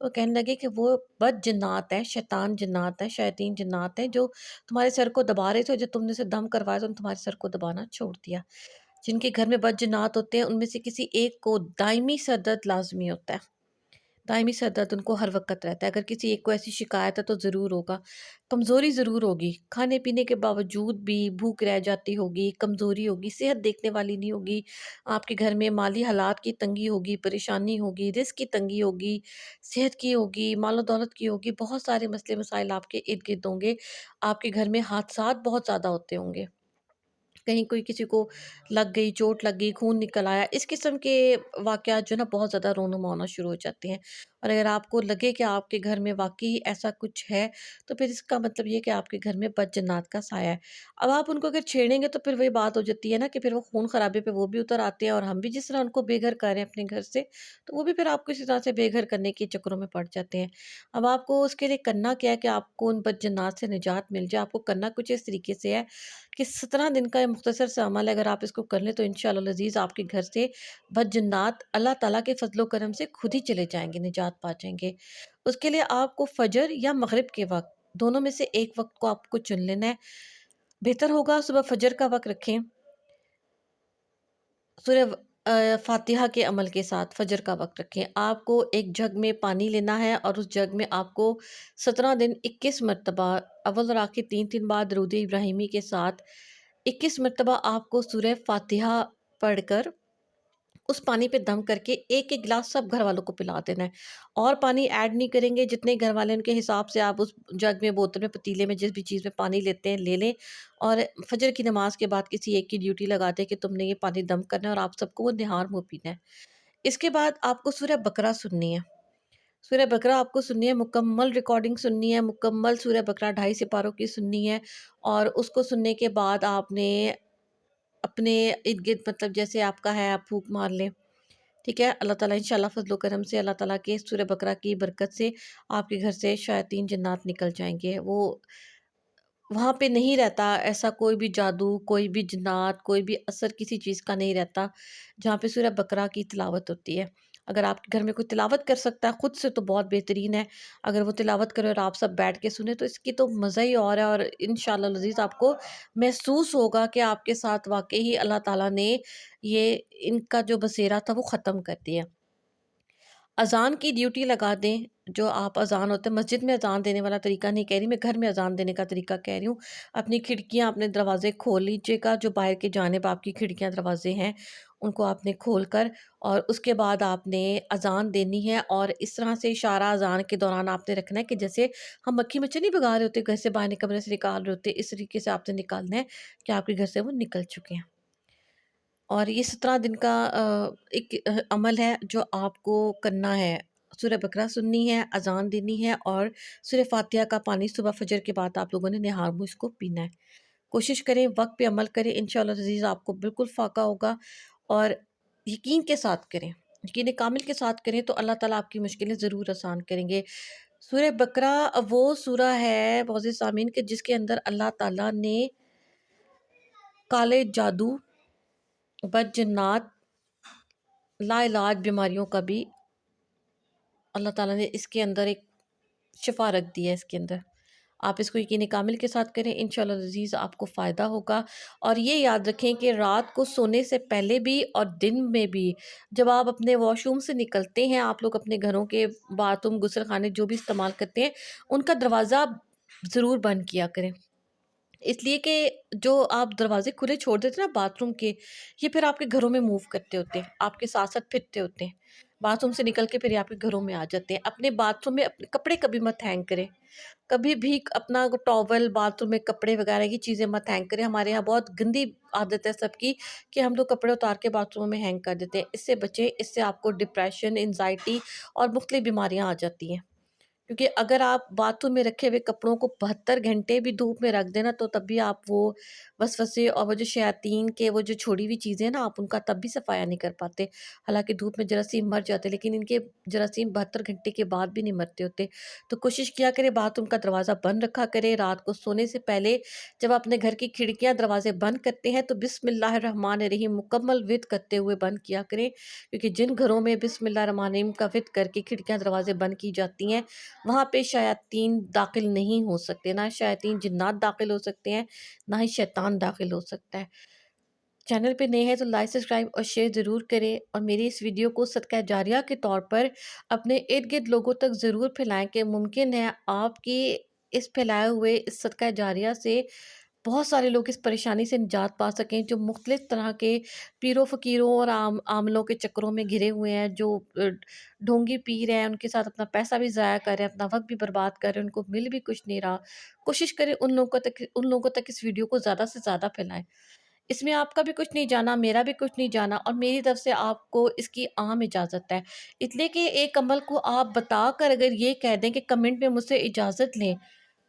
تو وہ کہنے لگے کہ وہ بد جنات ہے، شیطان جنات ہے، شیاطین جنات ہیں جو تمہارے سر کو دبا رہے تھے، اور جب تم نے اسے دم کروایا تو تمہارے سر کو دبانا چھوڑ دیا۔ جن کے گھر میں بد جنات ہوتے ہیں ان میں سے کسی ایک کو دائمی سر درد لازمی ہوتا ہے، دائمی سر درد ان کو ہر وقت رہتا ہے۔ اگر کسی ایک کو ایسی شکایت ہے تو ضرور ہوگا، کمزوری ضرور ہوگی، کھانے پینے کے باوجود بھی بھوک رہ جاتی ہوگی، کمزوری ہوگی، صحت دیکھنے والی نہیں ہوگی، آپ کے گھر میں مالی حالات کی تنگی ہوگی، پریشانی ہوگی، رزق کی تنگی ہوگی، صحت کی ہوگی، مال و دولت کی ہوگی، بہت سارے مسئلے مسائل آپ کے ارد گرد ہوں گے، آپ کے گھر میں حادثات بہت زیادہ ہوتے ہوں گے، کہیں کوئی کسی کو لگ گئی، چوٹ لگ گئی، خون نکل آیا، اس قسم کے واقعات جو ہے نا بہت زیادہ رونما ہونا شروع ہو جاتے ہیں۔ اور اگر آپ کو لگے کہ آپ کے گھر میں واقعی ایسا کچھ ہے تو پھر اس کا مطلب یہ کہ آپ کے گھر میں بد جنات کا سایہ ہے۔ اب آپ ان کو اگر چھیڑیں گے تو پھر وہی بات ہو جاتی ہے نا کہ پھر وہ خون خرابے پہ وہ بھی اتر آتے ہیں، اور ہم بھی جس طرح ان کو بے گھر کر رہے ہیں اپنے گھر سے، تو وہ بھی پھر آپ کو اسی طرح سے بے گھر کرنے کے چکروں میں پڑ جاتے ہیں۔ اب آپ کو اس کے لیے کرنا کیا ہے کہ آپ کو ان بد جنات سے نجات مل جائے، آپ کو کرنا کچھ اس طریقے سے ہے کہ 17 دن کا یہ مختصر سا عمل ہے، اگر آپ اس کو کر لیں تو انشاءاللہ العزیز آپ کے گھر سے بد جنات اللہ تعالیٰ کے فضل و کرم سے خود ہی چلے جائیں گے، نجات پا جائیں گے۔ اس کے لیے آپ کو فجر یا مغرب کے وقت دونوں میں سے ایک وقت کو آپ کو چن لینا ہے۔ بہتر ہوگا صبح فجر کا وقت رکھیں، سورہ فاتحہ کے عمل کے ساتھ فجر کا وقت رکھیں۔ آپ کو ایک جگ میں پانی لینا ہے، اور اس جگ میں آپ کو 17 دن 21 مرتبہ اول اور آخر 3 بار درود ابراہیمی کے ساتھ 21 مرتبہ آپ کو سورہ فاتحہ پڑھ کر اس پانی پہ دم کر کے ایک ایک گلاس سب گھر والوں کو پلا دینا ہے، اور پانی ایڈ نہیں کریں گے، جتنے گھر والے ان کے حساب سے آپ اس جگ میں، بوتل میں، پتیلے میں، جس بھی چیز میں پانی لیتے ہیں لے لیں، اور فجر کی نماز کے بعد کسی ایک کی ڈیوٹی لگا دیں کہ تم نے یہ پانی دم کرنا ہے اور آپ سب کو وہ نہار منہ پینا ہے۔ اس کے بعد آپ کو سورہ بقرہ سننی ہے، سورہ بقرہ آپ کو سننی ہے، مکمل ریکارڈنگ سننی ہے، مکمل سورہ بقرہ 2.5 سپاروں کی سننی ہے، اور اس کو سننے کے بعد آپ نے اپنے ارد گرد، مطلب جیسے آپ کا ہے آپ پھونک مار لیں، ٹھیک ہے؟ اللہ تعالیٰ انشاءاللہ فضل و کرم سے، اللہ تعالیٰ کے سورہ بقرہ کی برکت سے آپ کے گھر سے شیاطین جنات نکل جائیں گے۔ وہ وہاں پہ نہیں رہتا ایسا کوئی بھی جادو، کوئی بھی جنات، کوئی بھی اثر کسی چیز کا نہیں رہتا جہاں پہ سورہ بقرہ کی تلاوت ہوتی ہے۔ اگر آپ کے گھر میں کوئی تلاوت کر سکتا ہے خود سے تو بہت بہترین ہے، اگر وہ تلاوت کرے اور آپ سب بیٹھ کے سنیں تو اس کی تو مزہ ہی اور ہے، اور انشاءاللہ العزیز آپ کو محسوس ہوگا کہ آپ کے ساتھ واقعی اللہ تعالیٰ نے یہ ان کا جو بسیرا تھا وہ ختم کر دیا۔ اذان کی ڈیوٹی لگا دیں، جو آپ اذان ہوتے ہیں مسجد میں اذان دینے والا طریقہ نہیں کہہ رہی میں، گھر میں اذان دینے کا طریقہ کہہ رہی ہوں۔ اپنی کھڑکیاں، اپنے دروازے کھول لیجیے گا، جو باہر کی جانب آپ کی کھڑکیاں دروازے ہیں ان کو آپ نے کھول کر، اور اس کے بعد آپ نے اذان دینی ہے، اور اس طرح سے اشارہ اذان کے دوران آپ نے رکھنا ہے کہ جیسے ہم مکھی مچھر نہیں بھگا رہے ہوتے گھر سے باہر، کمرے سے نکال رہے ہوتے، اس طریقے سے آپ نے نکالنا ہے کہ آپ کے گھر سے وہ نکل چکے ہیں۔ اور یہ 17 دن کا ایک عمل ہے جو آپ کو کرنا ہے، سورہ بقرہ سننی ہے، اذان دینی ہے، اور سورہ فاتحہ کا پانی صبح فجر کے بعد آپ لوگوں نے نہار منہ اس کو پینا ہے۔ کوشش کریں، وقت پہ عمل کریں، انشاءاللہ عزیز آپ کو بالکل فاقہ ہوگا، اور یقین کے ساتھ کریں، یقین کامل کے ساتھ کریں تو اللہ تعالیٰ آپ کی مشکلیں ضرور آسان کریں گے۔ سورہ بقرہ وہ سورہ ہے معزز سامعین کہ جس کے اندر اللہ تعالیٰ نے کالے جادو، بد جنات، لا علاج بیماریوں کا بھی اللہ تعالیٰ نے اس کے اندر ایک شفا رکھ دی ہے اس کے اندر۔ آپ اس کو یقین کامل کے ساتھ کریں، انشاءاللہ العزیز آپ کو فائدہ ہوگا۔ اور یہ یاد رکھیں کہ رات کو سونے سے پہلے بھی اور دن میں بھی جب آپ اپنے واش روم سے نکلتے ہیں، آپ لوگ اپنے گھروں کے باتھ روم، غسل خانے جو بھی استعمال کرتے ہیں ان کا دروازہ ضرور بند کیا کریں، اس لیے کہ جو آپ دروازے کھلے چھوڑ دیتے ہیں نا باتھ روم کے، یہ پھر آپ کے گھروں میں موو کرتے ہوتے ہیں، آپ کے ساتھ ساتھ پھرتے ہوتے ہیں، باتھ روم سے نکل کے پھر یہ آپ کے گھروں میں آ جاتے ہیں۔ اپنے باتھ روم میں اپنے کپڑے کبھی مت ہینگ کریں، کبھی بھی اپنا ٹاول باتھ روم میں کپڑے وغیرہ کی چیزیں مت ہینگ کریں۔ ہمارے یہاں بہت گندی عادت ہے سب کی کہ ہم لوگ کپڑے اتار کے باتھ روم میں ہینگ کر دیتے ہیں، اس سے بچیں، اس سے آپ کو ڈپریشن، انزائٹی اور مختلف بیماریاں آ جاتی ہیں، کیونکہ اگر آپ باتھ روم میں رکھے ہوئے کپڑوں کو 72 گھنٹے بھی دھوپ میں رکھ دینا تو تب بھی آپ وہ وسوسے اور وہ جو شیاطین کے وہ جو چھوڑی ہوئی چیزیں ہیں نا، آپ ان کا تب بھی صفایا نہیں کر پاتے۔ حالانکہ دھوپ میں جراثیم مر جاتے، لیکن ان کے جراثیم 72 گھنٹے کے بعد بھی نہیں مرتے ہوتے۔ تو کوشش کیا کرے باتھ روم کا دروازہ بند رکھا کرے، رات کو سونے سے پہلے جب آپ اپنے گھر کی کھڑکیاں دروازے بند کرتے ہیں تو بسم اللہ الرحمن الرحیم مکمل ود کرتے ہوئے بند کیا کریں، کیونکہ جن گھروں میں بسم اللہ الرحمن الرحیم کا ود کر کے کھڑکیاں دروازے بند کی جاتی ہیں وہاں پہ شیاطین داخل نہیں ہو سکتے، نہ شیاطین جنات داخل ہو سکتے ہیں، نہ ہی شیطان داخل ہو سکتا ہے۔ چینل پہ نئے ہیں تو لائک سبسکرائب اور شیئر ضرور کریں، اور میری اس ویڈیو کو صدقہ جاریہ کے طور پر اپنے ارد گرد لوگوں تک ضرور پھیلائیں کہ ممکن ہے آپ کی اس پھیلائے ہوئے اس صدقہ جاریہ سے بہت سارے لوگ اس پریشانی سے نجات پا سکیں جو مختلف طرح کے پیروں فقیروں اور عاملوں کے چکروں میں گھرے ہوئے ہیں، جو ڈھونگی پیر ہیں، ان کے ساتھ اپنا پیسہ بھی ضائع کر رہے ہیں، اپنا وقت بھی برباد کر رہے ہیں، ان کو مل بھی کچھ نہیں رہا۔ کوشش کریں ان لوگوں تک اس ویڈیو کو زیادہ سے زیادہ پھیلائیں۔ اس میں آپ کا بھی کچھ نہیں جانا، میرا بھی کچھ نہیں جانا، اور میری طرف سے آپ کو اس کی عام اجازت ہے۔ اس لیے کہ ایک عمل کو آپ بتا کر اگر یہ کہہ دیں کہ کمنٹ میں مجھ سے اجازت لیں،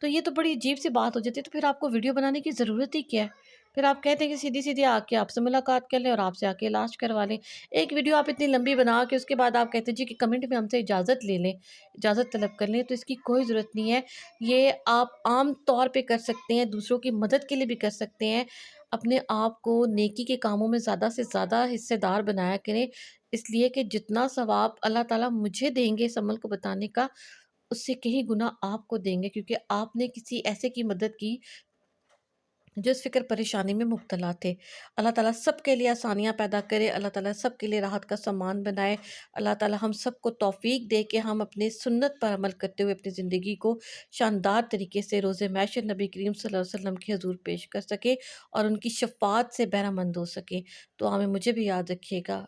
تو یہ تو بڑی عجیب سی بات ہو جاتی ہے۔ تو پھر آپ کو ویڈیو بنانے کی ضرورت ہی کیا ہے؟ پھر آپ کہتے ہیں کہ سیدھی سیدھی آ کے آپ سے ملاقات کر لیں اور آپ سے آ کے علاج کروا لیں۔ ایک ویڈیو آپ اتنی لمبی بنا کے اس کے بعد آپ کہتے ہیں جی کہ کمنٹ میں ہم سے اجازت لے لیں، اجازت طلب کر لیں، تو اس کی کوئی ضرورت نہیں ہے۔ یہ آپ عام طور پہ کر سکتے ہیں، دوسروں کی مدد کے لیے بھی کر سکتے ہیں۔ اپنے آپ کو نیکی کے کاموں میں زیادہ سے زیادہ حصے دار بنایا کریں، اس لیے کہ جتنا ثواب اللہ تعالیٰ مجھے دیں گے اس عمل کو بتانے کا، اس سے کہیں گنا آپ کو دیں گے، کیونکہ آپ نے کسی ایسے کی مدد کی جو اس فکر پریشانی میں مبتلا تھے۔ اللہ تعالیٰ سب کے لیے آسانیاں پیدا کرے، اللہ تعالیٰ سب کے لیے راحت کا سامان بنائے، اللہ تعالیٰ ہم سب کو توفیق دے کہ ہم اپنے سنت پر عمل کرتے ہوئے اپنی زندگی کو شاندار طریقے سے روز محشر نبی کریم صلی اللہ علیہ وسلم کے حضور پیش کر سکے اور ان کی شفاعت سے بہرہ مند ہو سکے۔ تو ہمیں مجھے بھی یاد رکھیے گا۔